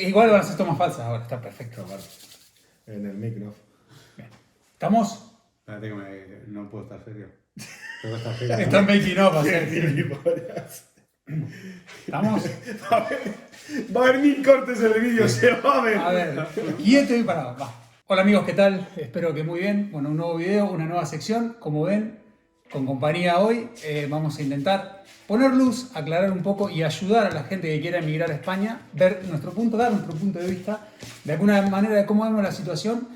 Igual van a hacer tomas falsas ahora, está perfecto. Claro. En el mic, ¿no? Bien. ¿Estamos? Espérate que no puedo estar serio. Tengo que estar serio. Está en making up, Qué hacer. gilipollas. ¿Estamos? Va a haber 1000 cortes en el vídeo, se va a ver. A ver, quieto y parado, va. Hola amigos, ¿qué tal? Espero que muy bien. Bueno, un nuevo video, una nueva sección. Como ven, con compañía hoy vamos a intentar poner luz, aclarar un poco y ayudar a la gente que quiera emigrar a España, dar nuestro punto de vista, de alguna manera de cómo vemos la situación.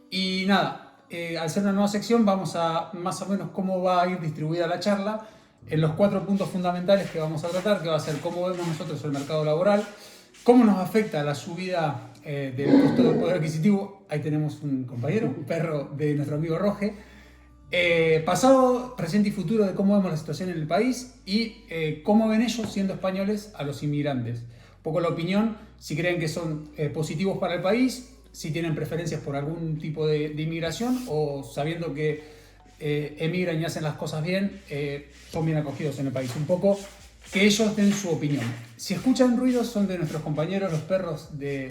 Y nada, al ser una nueva sección vamos a más o menos cómo va a ir distribuida la charla en los 4 puntos fundamentales que vamos a tratar, que va a ser cómo vemos nosotros el mercado laboral, cómo nos afecta la subida del costo del poder adquisitivo. Ahí tenemos un compañero, un perro de nuestro amigo Roge. Pasado, presente y futuro de cómo vemos la situación en el país y cómo ven ellos, siendo españoles, a los inmigrantes. Un poco la opinión, si creen que son positivos para el país, si tienen preferencias por algún tipo de inmigración o sabiendo que emigran y hacen las cosas bien, son bien acogidos en el país. Un poco que ellos den su opinión. Si escuchan ruidos son de nuestros compañeros, los perros de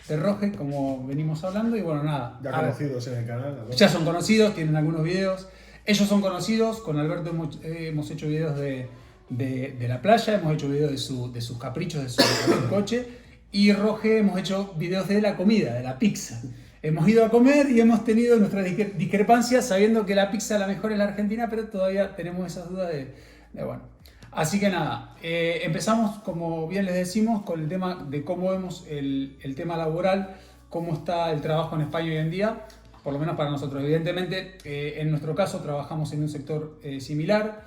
Roge, como venimos hablando, y bueno, nada. Ya conocidos en el canal. ¿No? Ya son conocidos, tienen algunos videos. Ellos son conocidos, con Alberto hemos hecho videos de la playa, hemos hecho videos de sus caprichos, de su coche, y Roge hemos hecho videos de la comida, de la pizza. Hemos ido a comer y hemos tenido nuestras discrepancias sabiendo que la pizza la mejor es la argentina, pero todavía tenemos esas dudas de bueno. Así que nada, empezamos, como bien les decimos, con el tema de cómo vemos el tema laboral, cómo está el trabajo en España hoy en día, por lo menos para nosotros. Evidentemente, en nuestro caso trabajamos en un sector similar.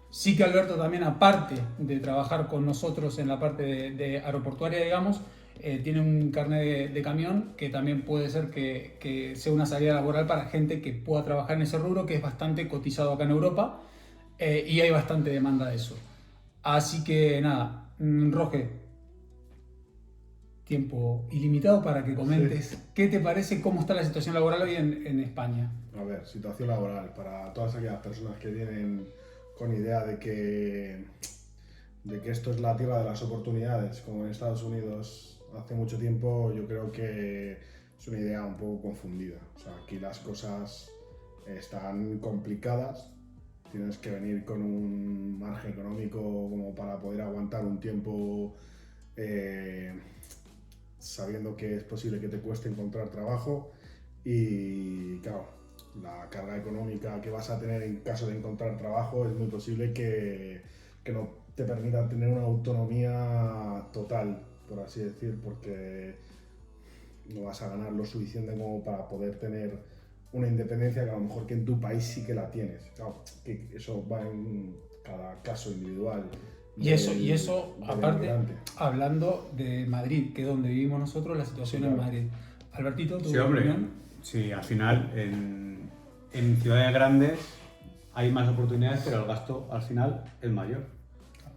Sí que Alberto también, aparte de trabajar con nosotros en la parte de aeroportuaria, digamos, tiene un carnet de camión que también puede ser que sea una salida laboral para gente que pueda trabajar en ese rubro, que es bastante cotizado acá en Europa, y hay bastante demanda de eso. Así que nada, Roge, tiempo ilimitado para que comentes. Sí. ¿Qué te parece, cómo está la situación laboral hoy en España? A ver, situación laboral, para todas aquellas personas que vienen con idea de que esto es la tierra de las oportunidades, como en Estados Unidos hace mucho tiempo, yo creo que es una idea un poco confundida. O sea, aquí las cosas están complicadas. Tienes que venir con un margen económico como para poder aguantar un tiempo sabiendo que es posible que te cueste encontrar trabajo y claro, la carga económica que vas a tener en caso de encontrar trabajo es muy posible que no te permita tener una autonomía total, por así decir, porque no vas a ganar lo suficiente como para poder tener una independencia que a lo mejor que en tu país sí que la tienes. Claro, que eso va en cada caso individual. Y eso aparte, hablando de Madrid, que es donde vivimos nosotros, la situación sí, claro. En Madrid. Albertito, ¿tu opinión? Sí, al final en ciudades grandes hay más oportunidades, pero el gasto al final es mayor.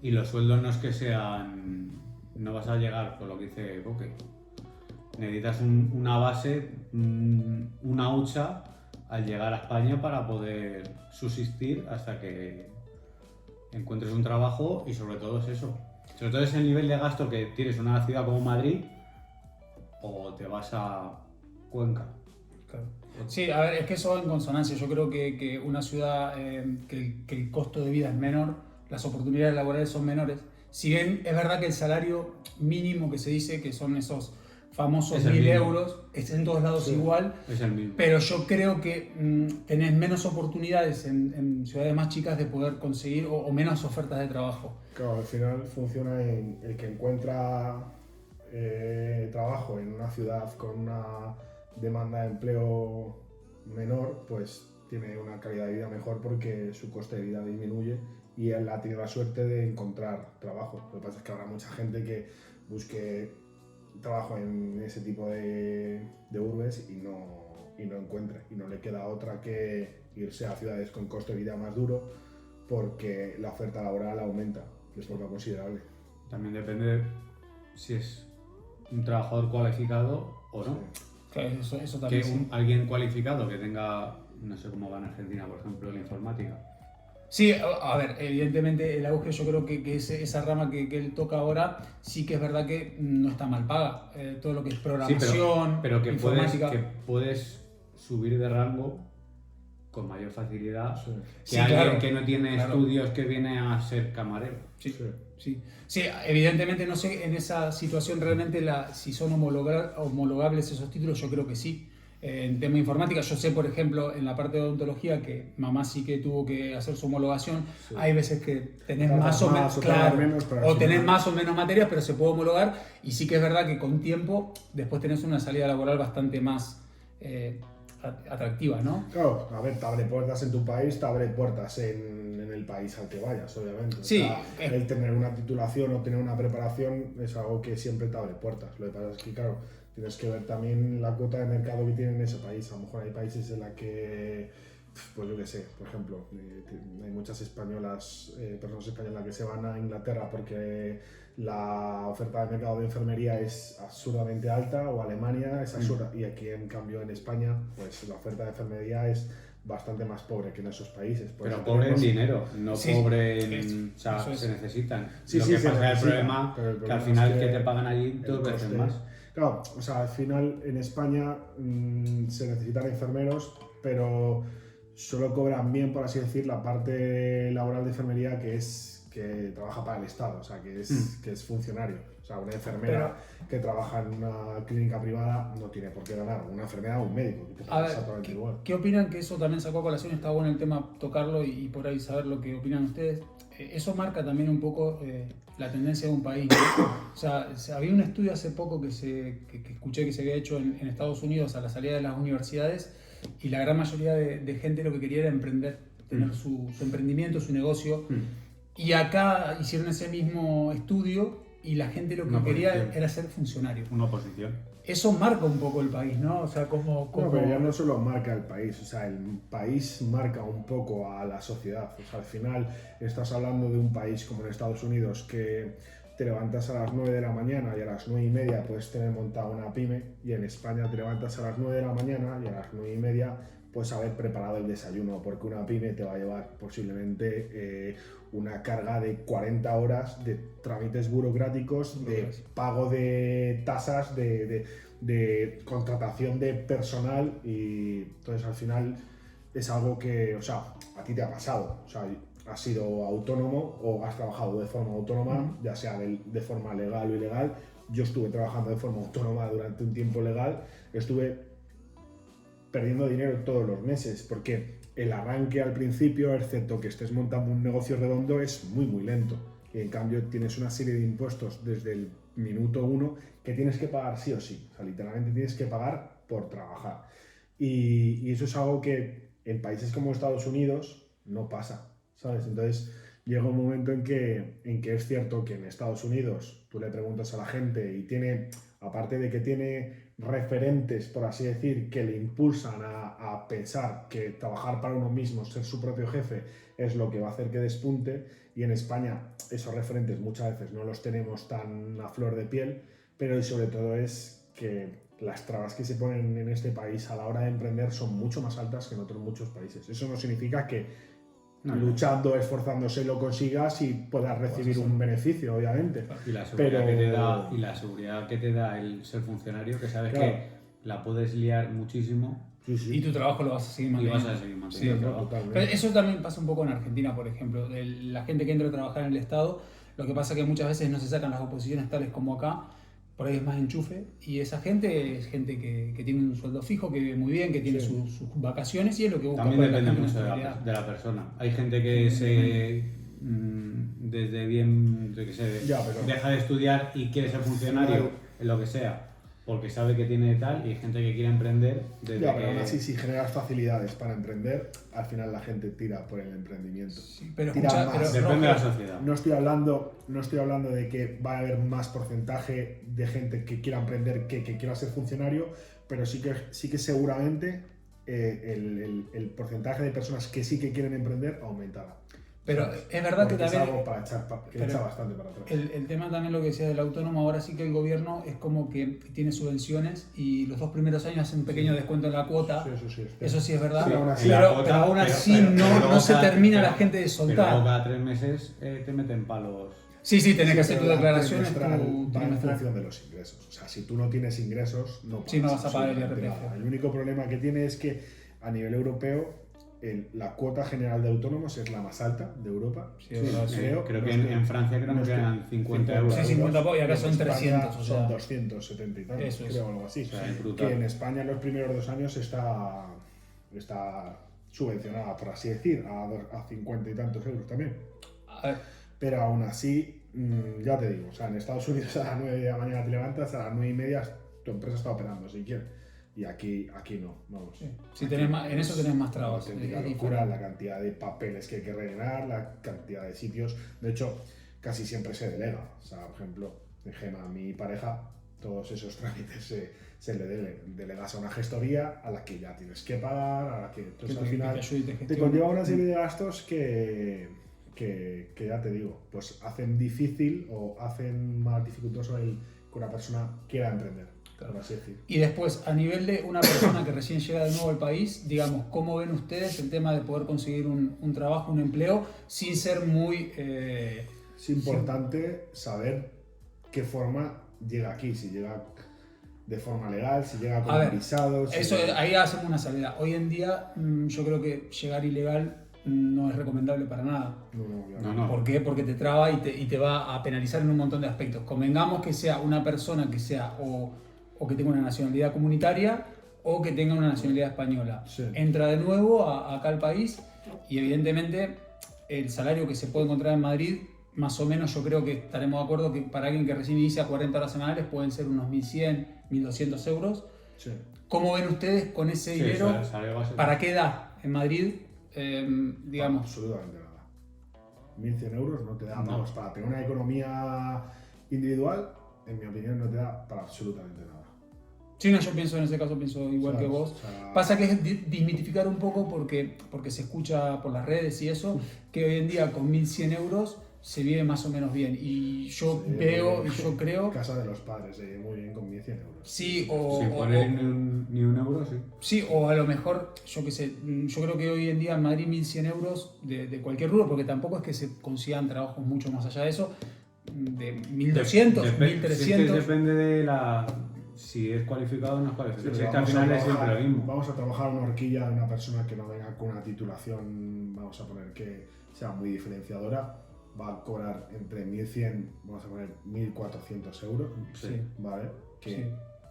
Y los sueldos no es que sean... No vas a llegar, por lo que dice Coque. Necesitas una base, una hucha al llegar a España para poder subsistir hasta que encuentres un trabajo y sobre todo es eso. Sobre todo es el nivel de gasto que tienes en una ciudad como Madrid o te vas a Cuenca. Claro. Sí, a ver, es que eso va en consonancia. Yo creo que una ciudad que el costo de vida es menor, las oportunidades laborales son menores. Si bien es verdad que el salario mínimo que se dice, que son esos famosos 1.000 euros, es en todos lados sí, igual, es el mismo. Pero yo creo que tenés menos oportunidades en ciudades más chicas de poder conseguir o menos ofertas de trabajo. Claro, al final funciona en el que encuentra trabajo en una ciudad con una demanda de empleo menor, pues tiene una calidad de vida mejor porque su coste de vida disminuye y él ha tenido la suerte de encontrar trabajo. Lo que pasa es que habrá mucha gente que busque trabajo en ese tipo de urbes y no encuentra y no le queda otra que irse a ciudades con coste de vida más duro porque la oferta laboral aumenta de forma considerable. También depende si es un trabajador cualificado o no. Sí. Claro, eso también que alguien cualificado que tenga, no sé cómo va en Argentina, por ejemplo, la informática, Sí, a ver, evidentemente el auge yo creo que esa rama que él toca ahora sí que es verdad que no está mal paga. Todo lo que es Sí, programación, pero informática. que puedes subir de rango con mayor facilidad Sí, que Sí, alguien claro, que no tiene claro. estudios que viene a ser camarero. Sí, sí. sí. Sí, evidentemente no sé en esa situación realmente si son homologables esos títulos, yo creo que sí. En tema de informática, yo sé, por ejemplo, en la parte de odontología, que mamá sí que tuvo que hacer su homologación. Sí. Hay veces que tenés Tardas más o menos, más o tardas claro, menos, pero al o tenés final- más o menos materias, pero se puede homologar. Y sí que es verdad que con tiempo después tenés una salida laboral bastante más atractiva, ¿no? Claro, a ver, te abre puertas en tu país, te abre puertas en el país al que vayas, obviamente. O Sí, sea, el tener una titulación o tener una preparación es algo que siempre te abre puertas. Lo que pasa es que, claro, tienes que ver también la cuota de mercado que tiene en ese país. A lo mejor hay países en la que, pues yo qué sé, por ejemplo, hay muchas españolas, personas españolas que se van a Inglaterra porque la oferta de mercado de enfermería es absurdamente alta, o Alemania es absurda, y aquí en cambio en España pues la oferta de enfermería es bastante más pobre que en esos países. Por Pero eso pobre en tenemos- dinero, no Sí, pobre en... es- O sea, eso es. se necesitan. Sí, Lo sí, que se pasa es el necesita, problema pero el que al problema final es que te pagan allí el dos veces coste- más. Claro, o sea, al final en España se necesitan enfermeros, pero solo cobran bien, por así decir, la parte laboral de enfermería que trabaja para el Estado, o sea, que es funcionario. O sea, una enfermera que trabaja en una clínica privada no tiene por qué ganar. Una enfermera o un médico, que te A paga ver, exactamente igual. ¿qué opinan? Que eso también sacó a colación, está bueno el tema tocarlo y por ahí saber lo que opinan ustedes. Eso marca también un poco la tendencia de un país, ¿no? O sea, había un estudio hace poco que escuché que se había hecho en Estados Unidos a la salida de las universidades y la gran mayoría de gente lo que quería era emprender, tener su emprendimiento, su negocio. Y acá hicieron ese mismo estudio y la gente lo que Una quería posición. era ser funcionario. Una oposición. Eso marca un poco el país, ¿no? O sea, como... No, pero ya no solo marca el país, o sea, el país marca un poco a la sociedad. O sea, al final estás hablando de un país como en Estados Unidos que te levantas a las 9 de la mañana y a las 9 y media puedes tener montada una pyme, y en España te levantas a las 9 de la mañana y a las 9 y media puedes haber preparado el desayuno, porque una pyme te va a llevar posiblemente una carga de 40 horas de trámites burocráticos, de pago de tasas, de contratación de personal, y entonces al final es algo que, o sea, a ti te ha pasado, o sea, has sido autónomo o has trabajado de forma autónoma, ya sea de forma legal o ilegal. Yo estuve trabajando de forma autónoma durante un tiempo legal, estuve perdiendo dinero todos los meses, porque el arranque al principio, excepto que estés montando un negocio redondo, es muy muy lento, y en cambio tienes una serie de impuestos desde el minuto uno que tienes que pagar sí o sí, o sea, literalmente tienes que pagar por trabajar, y eso es algo que en países como Estados Unidos no pasa, ¿sabes? Entonces llega un momento en que es cierto que en Estados Unidos tú le preguntas a la gente y tiene, aparte de que tiene referentes, por así decir, que le impulsan a pensar que trabajar para uno mismo, ser su propio jefe, es lo que va a hacer que despunte, y en España esos referentes muchas veces no los tenemos tan a flor de piel, pero sobre todo es que las trabas que se ponen en este país a la hora de emprender son mucho más altas que en otros muchos países. Eso no significa que luchando, esforzándose lo consigas y puedas recibir un beneficio, obviamente. Y la seguridad, Pero- que te da, y la seguridad que te da el ser funcionario, que sabes Claro. que la puedes liar muchísimo Sí, sí. Y tu trabajo lo vas a seguir y manteniendo. vas a seguir Sí, manteniendo. no, totalmente. pero eso también pasa un poco en Argentina, por ejemplo. La gente que entra a trabajar en el Estado, lo que pasa es que muchas veces no se sacan las oposiciones tales como acá, por ahí es más enchufe, y esa gente es gente que tiene un sueldo fijo, que vive muy bien, que tiene Sí. sus vacaciones, y es lo que busca También pues, la depende gente en mucho de realidad. de la persona. Hay gente que desde bien, yo qué sé, Ya, pero- deja de estudiar y quiere ser funcionario Claro. en lo que sea, porque sabe que tiene tal, y hay gente que quiere emprender desde Ya, pero que... aún así, si generas facilidades para emprender, al final la gente tira por el emprendimiento. Sí, pero Tira escucha, más. pero, Depende no, de la sociedad. No estoy hablando de que va a haber más porcentaje de gente que quiera emprender que quiera ser funcionario, pero sí que seguramente el porcentaje de personas que sí que quieren emprender aumentará. Pero ¿sabes? es verdad que Porque también... es algo para echar, que pero echa bastante para atrás. El tema también lo que decía del autónomo, ahora sí que el gobierno es como que tiene subvenciones y los 2 primeros años hacen un pequeño descuento en la cuota. Sí, eso sí es cierto. Eso sí es verdad, Sí, aún así- pero aún así no se termina la gente de Pero luego soltar. cada 3 meses te meten palos. Sí, tenés que Sí, hacer tu pero la declaración. trimestral va en trimestral. función de los ingresos. O sea, si tú no tienes ingresos, no pagas Sí, no vas a pagar el absolutamente IRPF. nada. El único problema que tiene es que a nivel europeo la cuota general de autónomos es la más alta de Europa. Sí, es verdad, sí. Creo no que es en Francia creo no que es eran 50 euros. Sí, 50 y acá en son España 300, o sea. son 270 y tantos, Eso es. creo, algo así. O sea, es brutal. Que en España en los primeros 2 años está subvencionada, por así decir, a 50 y tantos euros también. A ver, Pero aún así, ya te digo, o sea, en Estados Unidos a las 9 de la mañana te levantas, a las 9 y media tu empresa está operando si quieres. Y aquí no, vamos. sí. Sí, tenés más, en eso tenés más Una trabas. auténtica es locura, diferente. la cantidad de papeles que hay que rellenar, la cantidad de sitios. De hecho, casi siempre se delega. O sea, por ejemplo, en Gema, a mi pareja, todos esos trámites se le delegas a una gestoría a la que ya tienes que pagar, a la que entonces Que al te final ayude y te te gestione. conlleva una serie de gastos que ya te digo, pues hacen difícil o hacen más dificultoso el que una persona quiera emprender, por así decir. Y después, a nivel de una persona que recién llega de nuevo al país, digamos, ¿cómo ven ustedes el tema de poder conseguir un trabajo, un empleo, sin ser muy... Es importante saber qué forma llega aquí, si llega de forma legal, si llega con A ver, un visado. Si Eso, llega- ahí hacemos una salida. Hoy en día, yo creo que llegar ilegal no es recomendable para nada. No. ¿Por qué? Porque te traba y te va a penalizar en un montón de aspectos. Convengamos que sea una persona que sea o que tenga una nacionalidad comunitaria o que tenga una nacionalidad española. Sí. Entra de nuevo acá al país y evidentemente el salario que se puede encontrar en Madrid, más o menos yo creo que estaremos de acuerdo que para alguien que recién inicia 40 horas semanales pueden ser unos 1.100, 1.200 euros. Sí. ¿Cómo ven ustedes con ese Sí, dinero? sale base- ¿Para qué edad en Madrid? Digamos. Absolutamente nada. 1.100 euros no te da, No. vamos, para tener una economía individual, en mi opinión, no te da para absolutamente nada. Sí, no, yo pienso en ese caso, pienso igual que ¿Sabes? vos. O sea, Pasa que es desmitificar un poco porque se escucha por las redes y eso, que hoy en día con 1.100 euros se vive más o menos bien. Y yo sí, veo y yo creo, Casa de los padres, muy bien con 1.100 euros. sí, Sin poner ni un euro, sí. sí, o a lo mejor, yo qué sé, yo creo que hoy en día en Madrid 1.100 euros de cualquier rubro, porque tampoco es que se consigan trabajos mucho más allá de eso, de 1.200, Si es que 1.300. depende de si es cualificado o no es Sí, cualificado. pero Si es que al vamos a final es trabajar- siempre lo mismo. Vamos a trabajar una horquilla de una persona que no venga con una titulación, vamos a poner que sea muy diferenciadora, va a cobrar entre 1.100, vamos a poner 1.400 euros, Sí. ¿vale? Que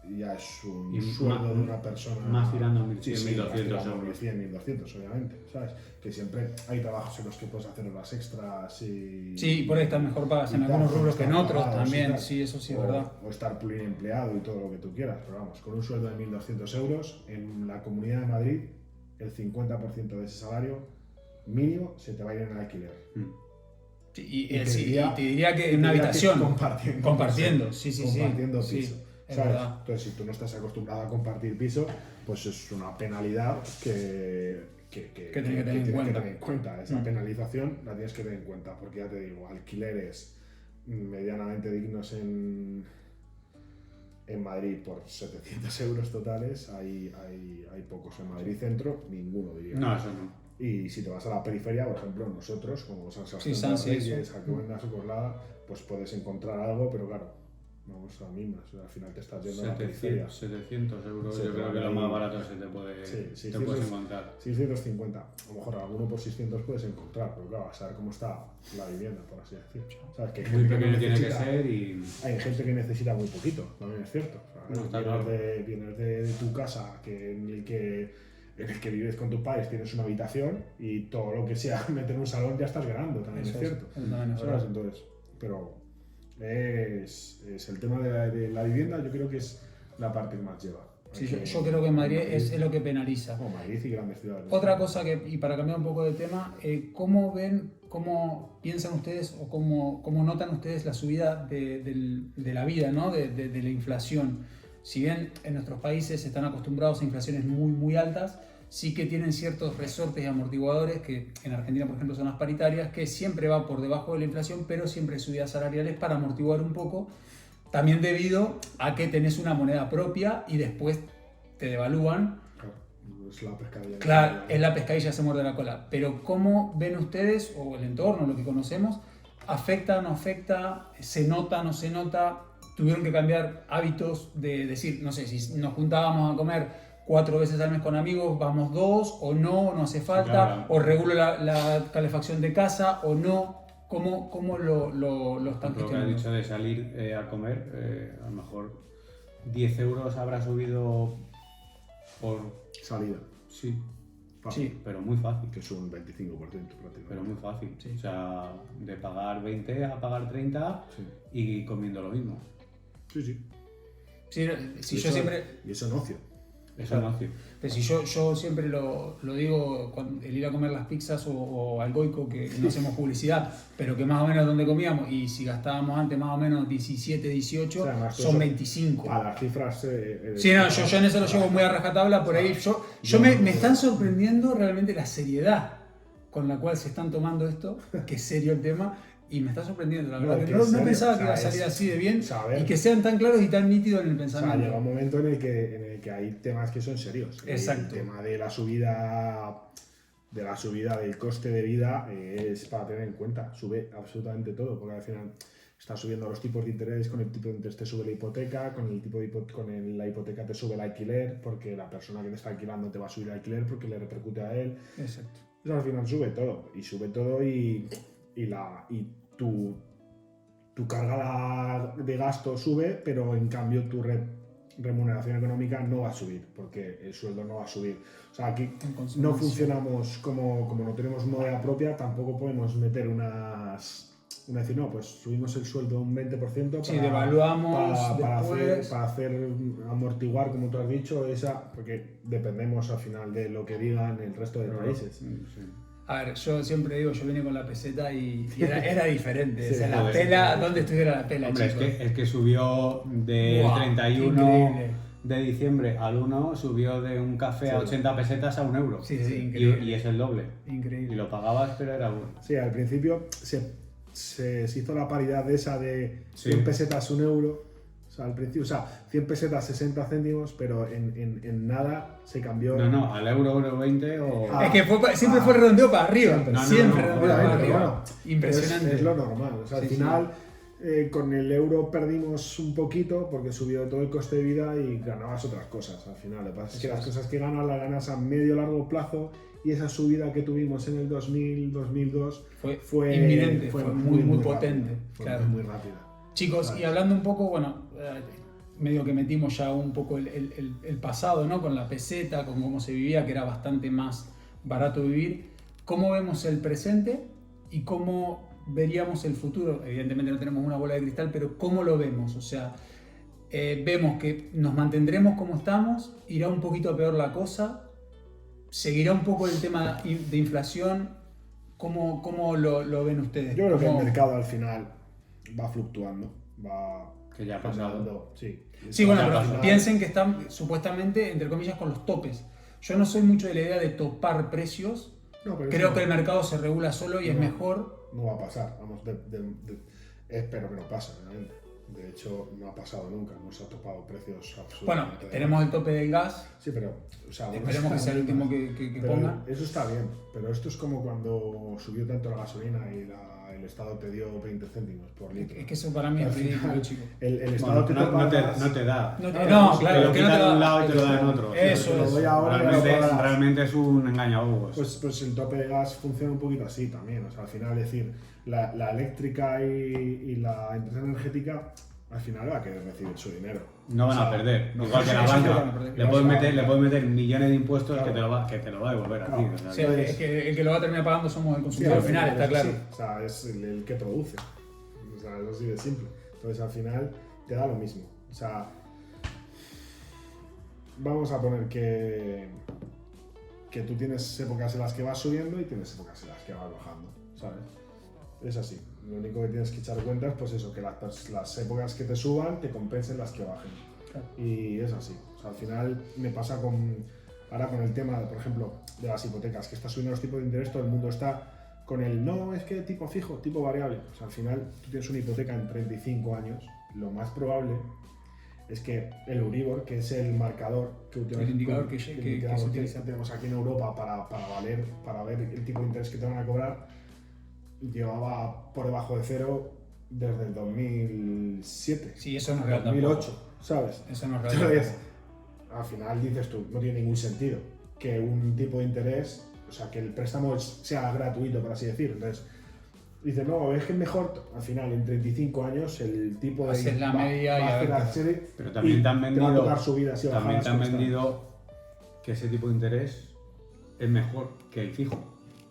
Sí. ya es un Y sueldo de una persona... más tirando a 1.100, Sí, sí, 1.200 más tirando a euros. 1.100, 1.200, obviamente, ¿sabes? Que siempre hay trabajos en los que puedes hacer horas extras y... Sí, por ahí están mejor pagas en y tal, algunos por rubros que en estar otros pagados y también, tal. sí, eso sí es O- verdad. O estar pluriempleado y todo lo que tú quieras, pero vamos, con un sueldo de 1.200 euros, en la Comunidad de Madrid, el 50% de ese salario mínimo se te va a ir en el alquiler. Sí, Y y te sí, diría- y te diría que y en una te diría que habitación. compartiendo. Compartiendo, sí, sí, sí. Compartiendo Sí, piso. es ¿sabes? verdad. Entonces, si tú no estás acostumbrado a compartir piso, pues es una penalidad que tienes que tener en cuenta. tener en cuenta. Esa Mm. penalización la tienes que tener en cuenta, porque ya te digo, alquileres medianamente dignos en Madrid por 700 euros totales, hay pocos. En Madrid centro, ninguno diría. No, eso no. Y si te vas a la periferia, por ejemplo, nosotros, como San Sebastián Sí, de los sí, Reyes, eso. Alcobendas o Coslada, pues puedes encontrar algo, pero claro, vamos a las mismas. O sea, al final te estás yendo a la periferia. 700 euros, Sí, yo creo que ahí- lo más barato se te puede Sí, te puedes 600. encontrar. 650, a lo mejor alguno por 600 puedes encontrar, pero claro, a saber cómo está la vivienda, por así decir. ¿Sabes? Que hay Muy gente que pequeño tiene que necesita- ser y Hay gente que necesita muy poquito, también es cierto. O sea, No, está vienes, claro. vienes de tu casa, en el que vives con tus padres, tienes una habitación y todo lo que sea meter en un salón ya estás ganando, también Eso es es, cierto. eso también es ¿Sabes? verdad. Entonces, pero es el tema de la vivienda, yo creo que es la parte que más lleva. Sí, Aquí yo creo que en Madrid Madrid- es lo que penaliza. no, Madrid y grandes ciudades. Otra cosa que, y para cambiar un poco de tema, ¿cómo ven, cómo piensan ustedes o cómo notan ustedes la subida de la vida, ¿no? de la inflación? Si bien en nuestros países están acostumbrados a inflaciones muy, muy altas, sí que tienen ciertos resortes y amortiguadores que en Argentina, por ejemplo, son las paritarias, que siempre va por debajo de la inflación, pero siempre hay subidas salariales para amortiguar un poco, también debido a que tenés una moneda propia y después te devalúan. Claro, es la pescadilla. Claro, es la pescadilla se muerde la cola. Pero ¿cómo ven ustedes, o el entorno, lo que conocemos, afecta, no afecta, se nota, no se nota? Tuvieron que cambiar hábitos de decir, no sé, si nos juntábamos a comer 4 veces al mes con amigos, vamos 2, o no hace falta, Claro. o regulo la calefacción de casa, o no. ¿Cómo lo están Lo que has gestionando? dicho de salir a comer, a lo mejor 10 euros habrá subido por... Salida. Sí, Fácil. Sí. pero muy fácil. Que es un 25% prácticamente. Pero muy fácil. Sí. O sea, de pagar 20 a pagar 30 Sí. y comiendo lo mismo. Sí, sí. Sí, si Y yo eso- siempre... Y eso en ocio. Eso no hace. Pero si yo siempre lo digo, el ir a comer las pizzas o al Goico, que no hacemos publicidad, pero que más o menos donde comíamos, y si gastábamos antes más o menos 17, 18, O sea, además, son eso- 25. A las cifras. Sí, no, yo en eso lo llevo muy a rajatabla, por ahí me están sorprendiendo realmente la seriedad con la cual se están tomando esto, que es serio el tema, y me está sorprendiendo, la No, verdad, es que que no es serio, pensaba o sea, que iba a salir es- así de bien, o sea, a ver. y que sean tan claros y tan nítidos en el O sea, pensamiento. llega un momento en el que hay temas que son serios. Exacto. El tema de la subida del coste de vida es para tener en cuenta. Sube absolutamente todo, porque al final está subiendo los tipos de interés, con el tipo de interés te sube la hipoteca, con el tipo de la hipoteca te sube el alquiler, porque la persona que te está alquilando te va a subir el alquiler porque le repercute a él. Exacto. Eso al final sube todo y tu carga de gasto sube, pero en cambio tu remuneración económica no va a subir, porque el sueldo no va a subir. O sea, aquí En no consonancia. funcionamos como no tenemos moneda propia, tampoco podemos meter decir, no, pues subimos el sueldo un 20% para, Sí, devaluamos para después. hacer amortiguar, como tú has dicho, porque dependemos al final de lo que digan el resto de países. Sí. A ver, yo siempre digo, yo vine con la peseta y era diferente. Sí, o sea, la joder, tela, sí. ¿dónde estuviera la tela, Hombre, chicos? es que subió del Buah, 31 increíble. de diciembre al 1, subió de un café a Sí. 80 pesetas a 1 euro. Sí, sí, Y, increíble. y es el doble. Y Increíble. lo pagabas, pero era bueno. Sí, al principio se hizo la paridad de esa de Sí. 100 pesetas 1 euro. O sea, al principio, 100 pesetas 60 céntimos, pero en nada se cambió. No, al euro 20 o... Ah. Es que siempre fue redondeo para arriba. Siempre. No, no, Siempre no, redondeo para obviamente, arriba. pero bueno, Impresionante. Es lo normal. O sea, al Sí, final, con el euro perdimos un poquito porque subió todo el coste de vida y ganabas otras cosas. Al final, lo que pasa es que las cosas que ganas las ganas a medio largo plazo. Y esa subida que tuvimos en el 2000-2002 Fue inminente, fue muy rápida. potente, Fue claro. muy rápida. Chicos, Vale. y hablando un poco, bueno, medio que metimos ya un poco el pasado, ¿no? Con la peseta, con cómo se vivía, que era bastante más barato vivir. ¿Cómo vemos el presente y cómo veríamos el futuro? Evidentemente no tenemos una bola de cristal, pero ¿cómo lo vemos? O sea, vemos que nos mantendremos como estamos, irá un poquito a peor la cosa, seguirá un poco el tema de inflación. ¿Cómo lo ven ustedes? Yo creo que el ¿Cómo- mercado al final va fluctuando, va Que ya ha pasado. cambiando, sí. Sí, bueno, Ya pero pasó. piensen que están supuestamente, entre comillas, con los topes. Yo no soy mucho de la idea de topar precios. No, pero Creo eso que el mercado se regula solo y es No. mejor. no va a pasar. Vamos, espero que no pase, obviamente. De hecho, no ha pasado nunca. No se ha topado precios Bueno, absolutamente. tenemos el tope del gas. Sí, pero. O sea, Esperemos que sea el último que Pero ponga. eso está bien, pero esto es como cuando subió tanto la gasolina y el Estado te dio 20 céntimos por litro. Es que eso para mí Al es ridículo, final, chico. El Bueno, Estado te topa más- no te da. No, Claro, claro, te lo que no quitan te de va- un lado y te lo dan en otro. Eso te lo es. doy ahora y ahora Realmente, pagarás. realmente es un engañabobos. Pues el tope de gas funciona un poquito así también. O sea, al final, es decir, la eléctrica y la empresa energética al final va a querer recibir su dinero. No van O sea, a perder. no- Igual que la eso sí que van a banca. perder. Le puedes meter millones de impuestos Claro. que te lo va a devolver a ti. Claro. O sea, Sí, que- es que el que lo va a terminar pagando somos el Sí, consumidor final, está es claro. así. O sea, es el que produce. O sea, es así de simple. Entonces, al final, te da lo mismo. O sea, vamos a poner que tú tienes épocas en las que vas subiendo y tienes épocas en las que vas bajando, ¿sabes? Es así. Lo único que tienes que echar cuenta es pues eso, que las épocas que te suban te compensen las que bajen. Claro. Y es así. O sea, al final me pasa Ahora con el tema, por ejemplo, de las hipotecas, que está subiendo los tipos de interés, todo el mundo está con el no, es que tipo fijo, tipo variable. Pues al final tú tienes una hipoteca en 35 años, lo más probable es que el Euribor, que es el marcador que El indicador que se utiliza. tenemos aquí en Europa para ver el tipo de interés que te van a cobrar, llevaba por debajo de cero desde el 2007. Sí, eso no es real 2008, ¿sabes? Eso no es real Entonces, tampoco. al final dices tú, no tiene ningún sentido que un tipo de interés, o sea, que el préstamo sea gratuito, por así decir. Entonces, dices, no, es que es mejor, al final, en 35 años, el tipo de... Haces la media y a ver qué hacer Pero también te han va a vendido, tocar subidas y también bajadas te han constantes. vendido que ese tipo de interés es mejor que el fijo,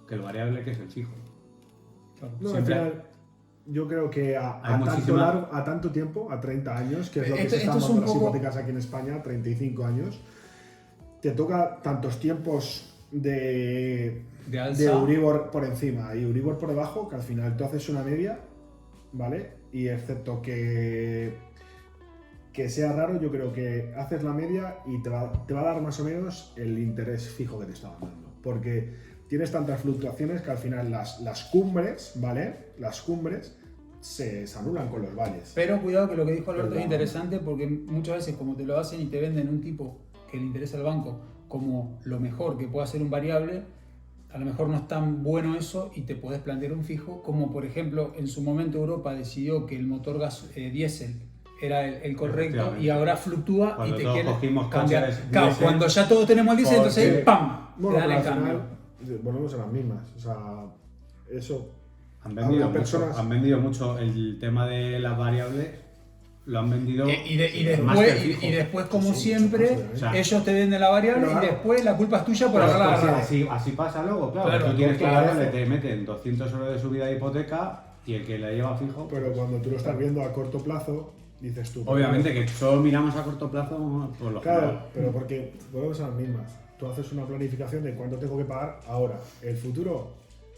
que el variable que es el fijo. No, al Siempre final, yo creo que a tanto tiempo, a 30 años, que es lo que se están Esto es dando un las poco- hipotecas aquí en España, 35 años, te toca tantos tiempos de alza. de Euribor por encima y Euribor por debajo, que al final tú haces una media, ¿vale? Y excepto que sea raro, yo creo que haces la media y te va a dar más o menos el interés fijo que te estaban dando. Porque tienes tantas fluctuaciones que al final las cumbres, ¿vale? Las cumbres se anulan con los valles. Pero cuidado que lo que dijo Alberto Pero- es interesante porque muchas veces como te lo hacen y te venden un tipo que le interesa al banco como lo mejor que puede hacer un variable, a lo mejor no es tan bueno eso y te podés plantear un fijo, como por ejemplo en su momento Europa decidió que el motor gas diésel era el correcto Efectivamente. y ahora fluctúa Cuando y te todos quiere cogimos cambiar. coches Claro, diésel, cuando ya todos tenemos el diésel, entonces porque- ¡pam! Bueno, te dan pero el al cambio. final volvemos a las mismas. O sea, eso Han vendido, Habla mucho, personas- han vendido mucho el tema de las variables, lo han vendido Y más que el después, fijo. y después, como Sí, siempre, mucho más, o sea, ellos te venden la variable pero y claro. después la culpa es tuya por Pero haberla pues, agarrado. así pasa luego, claro. Claro, Tú tienes que claro. darle, te meten 200 euros de subida de hipoteca y el que la lleva fijo. Pero cuando tú lo estás viendo a corto plazo, dices tú. Obviamente que solo miramos a corto plazo por lo Claro, general. pero porque volvemos a las mismas. Tú haces una planificación de cuánto tengo que pagar ahora. El futuro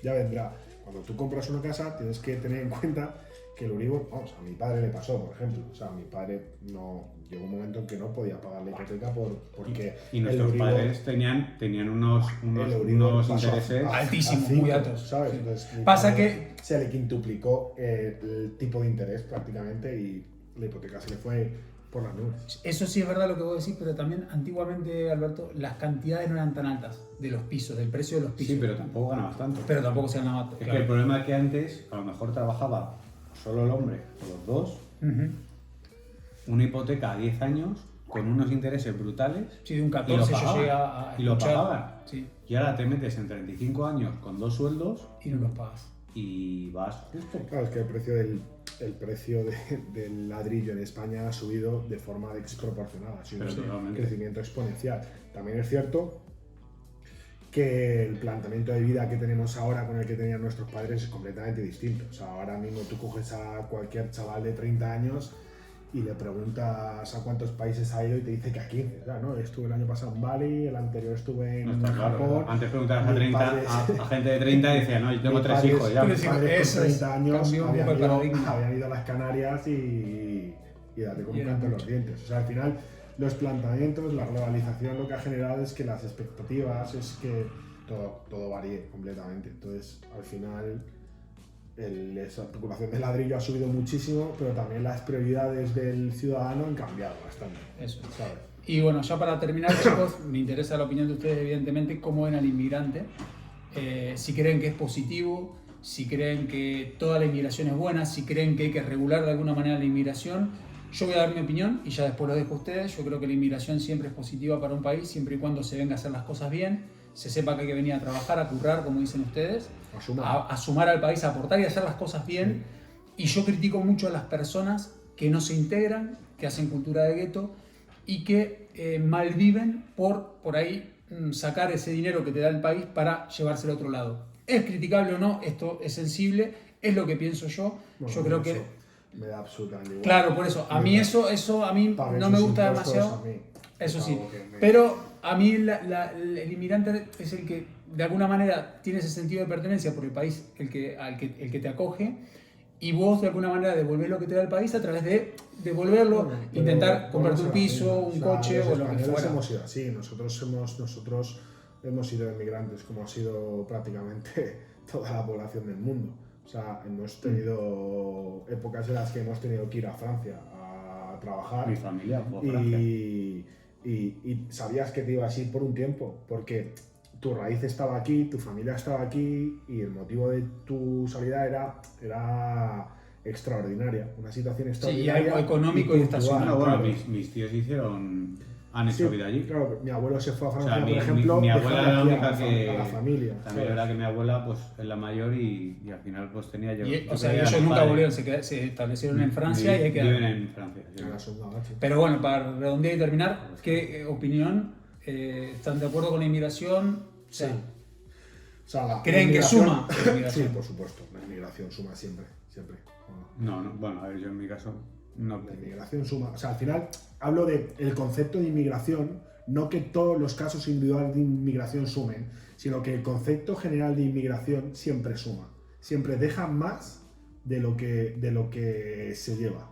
ya vendrá. Cuando tú compras una casa, tienes que tener en cuenta que el Euribor, vamos, a mi padre le pasó, por ejemplo. O sea, a mi padre no llegó un momento en que no podía pagar la hipoteca porque Y nuestros el Euribor- padres tenían unos el Euribor unos pasó intereses. a Altísimos, 5, muy altos. ¿sabes? Sí. Entonces, mi Pasa padre se le quintuplicó el tipo de interés prácticamente y la hipoteca se le fue por las nubes. Eso sí es verdad lo que vos decís, pero también antiguamente, Alberto, las cantidades no eran tan altas de los pisos, del precio de los pisos. Sí, pero tampoco ganabas tanto. Pero tampoco se ganaba. Es que el problema es que antes a lo mejor trabajaba solo el hombre o los dos, Ujú. una hipoteca a 10 años con unos intereses brutales Sí, de un y lo 14 yo pagaban. llegué a Y lo escuchar. pagaban. Sí, Y ahora te metes en 35 años con 2 sueldos y no los pagas. y vas justo. Claro, es que el precio del ladrillo en España ha subido de forma desproporcionada, ha sido Pero un totalmente. crecimiento exponencial. También es cierto que el planteamiento de vida que tenemos ahora con el que tenían nuestros padres es completamente distinto. O sea, ahora mismo tú coges a cualquier chaval de 30 años y le preguntas a cuántos países ha ido y te dice que a 15. O sea, ¿no? Estuve el año pasado en Bali, el anterior estuve No en está claro. Japón. Antes preguntabas a, Mis 30, padres- a gente de 30 y decía, no, yo tengo Mis 3 padres- hijos ya. Tres Mis padres Eso con es, 30 años cambió un poco el habían paradigma. ido a las Canarias y date con Y un era canto en mucho. los dientes. O sea, al final, los planteamientos, la globalización lo que ha generado es que las expectativas es que todo varíe completamente. Entonces, al final, esa preocupación del ladrillo ha subido muchísimo, pero también las prioridades del ciudadano han cambiado bastante. Eso. ¿Sabes? Y bueno, ya para terminar, chicos, me interesa la opinión de ustedes, evidentemente, cómo ven al inmigrante. Si creen que es positivo, si creen que toda la inmigración es buena, si creen que hay que regular de alguna manera la inmigración. Yo voy a dar mi opinión y ya después lo dejo a ustedes. Yo creo que la inmigración siempre es positiva para un país, siempre y cuando se venga a hacer las cosas bien, se sepa que hay que venir a trabajar, a currar, como dicen ustedes, a sumar al país, a aportar y a hacer las cosas bien. Y yo critico mucho a las personas que no se integran, que hacen cultura de gueto y que malviven por ahí sacar ese dinero que te da el país para llevárselo a otro lado. ¿Es criticable o no? Esto es sensible, es lo que pienso yo. Bueno, yo creo eso que... me da absolutamente igual. Claro, por eso, a mí eso a mí Paguen no me sus gusta impuestos, demasiado. a mí Eso es sí, algo que me- pero a mí el inmigrante es el que de alguna manera tiene ese sentido de pertenencia por el país el que te acoge y vos de alguna manera devolvés lo que te da el país a través de devolverlo, Bueno, pero intentar comprarte un volvemos a la piso, misma. un O sea, coche los o lo que españoles fuera. hemos sido así, nosotros hemos sido inmigrantes como ha sido prácticamente toda la población del mundo. O sea, hemos tenido épocas en las que hemos tenido que ir a Francia a trabajar Mi familia, por Francia. y sabías que te ibas a ir por un tiempo, porque tu raíz estaba aquí, tu familia estaba aquí y el motivo de tu salida era extraordinaria, una situación Sí, y extraordinaria. algo económico y puntual, estacional. Bueno, claro. mis tíos han hecho Sí, vida allí. claro, mi abuelo se fue a O Francia, sea, por ejemplo, mi abuela era la dejando única aquí que... a la familia. También es ¿sabes? verdad que mi abuela pues, es la mayor y al final pues tenía yo... Y, yo o sea, creo que ellos era mi nunca padre. volvieron, se establecieron en Francia y hay que... Viven en Francia. sí. Era la segunda bache. Pero bueno, para redondear y terminar, ¿qué opinión? ¿Están de acuerdo con la inmigración? O sea, Sí. O sea, ¿creen que inmigración- suma la inmigración? Sí, por supuesto, la inmigración suma siempre, siempre. No, bueno, a ver, yo en mi caso no... La inmigración suma. O sea, al final hablo del concepto de inmigración, no que todos los casos individuales de inmigración sumen, sino que el concepto general de inmigración siempre suma. Siempre deja más de lo que se lleva.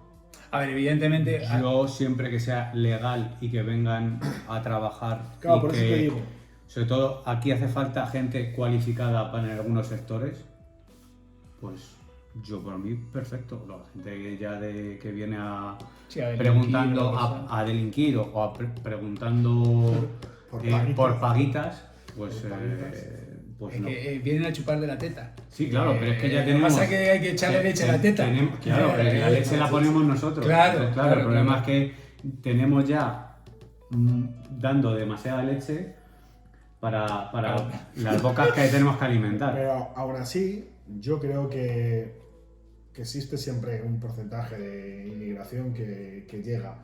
A ver, evidentemente... Yo siempre que sea legal y que vengan a trabajar Claro, y por que, eso te digo. sobre todo aquí hace falta gente cualificada para en algunos sectores, pues yo por mí perfecto. La gente ya que viene Sí, a delinquir, preguntando o lo que sea. a delinquir o preguntando por paguitas, pues, Por paguitas. pues Es no. que vienen a chupar de la teta. Sí, claro, pero es que ya Lo que tenemos... pasa es que hay que echarle leche a la teta. Claro, la leche la ponemos nosotros. Claro, Entonces, claro, el problema claro. es que tenemos ya dando demasiada leche para las bocas que tenemos que alimentar. Pero aún así, yo creo que existe siempre un porcentaje de inmigración que llega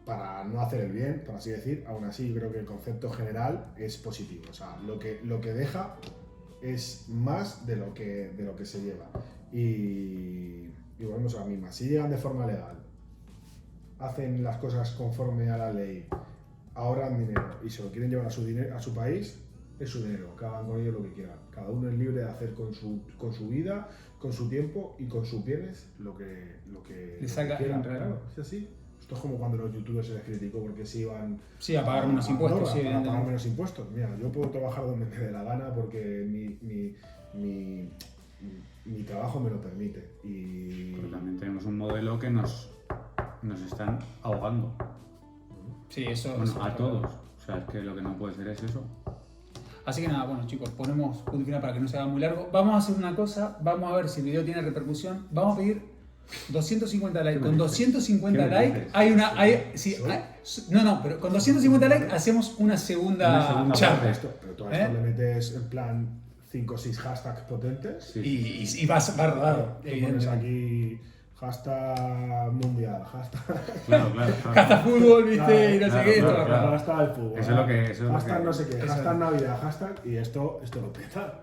para no hacer el bien, por así decir. Aún así, yo creo que el concepto general es positivo. O sea, lo que deja es más de lo que se lleva. Y volvemos a la misma. Si llegan de forma legal, hacen las cosas conforme a la ley, ahorran dinero y se lo quieren llevar a su país, es su dinero, que hagan con ello lo que quieran. Cada uno es libre de hacer con su vida, con su tiempo y con sus bienes lo que Le salga quieran. en realidad. Claro, es así. Esto es como cuando los youtubers se les criticó porque se iban Sí, a pagar menos impuestos, Andorra sí, para pagar evidentemente. menos impuestos. Mira, yo puedo trabajar donde me dé la gana porque mi trabajo me lo permite. Y Pero también tenemos un modelo que nos están ahogando. Sí, eso... Bueno, eso a está todos. claro. O sea, es que lo que no puede ser es eso. Así que nada, bueno chicos, ponemos punto final para que no se haga muy largo. Vamos a hacer una cosa, vamos a ver si el video tiene repercusión. Vamos a pedir 250 likes. ¿Qué me Con dices? 250 ¿Qué me likes dices? hay una... sí, no, pero con 250 likes hacemos una segunda Una segunda charla. parte. pero tú a esto ¿Eh? le metes en plan 5 o 6 hashtags potentes. Sí. Y va a rodar, Tú pones evidentemente. aquí hashtag mundial, hashtag, Claro. Hasta fútbol, viste, y no sé Claro, qué, esto claro, va a claro. rodar. hashtag el fútbol. Eso es lo que- eso es lo hashtag que- no sé qué, eso hashtag es. Navidad, hashtag y esto lo peta.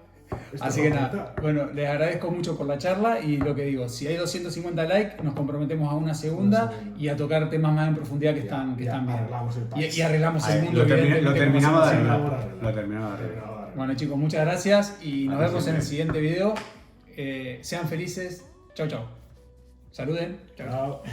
Esto Así lo que peta. nada, bueno, les agradezco mucho por la charla y lo que digo, si hay 250 likes, nos comprometemos a una segunda Una segunda. y a tocar temas más en profundidad que Ya, están ya bien. arreglamos el país. Y arreglamos A el ver, mundo. lo evidentemente, terminamos de como siempre. arreglar. Lo terminamos de arreglar. Bueno chicos, muchas gracias y nos A ti vemos en el siempre. siguiente video. Sean felices. Chau, chau. Saluden. Chao.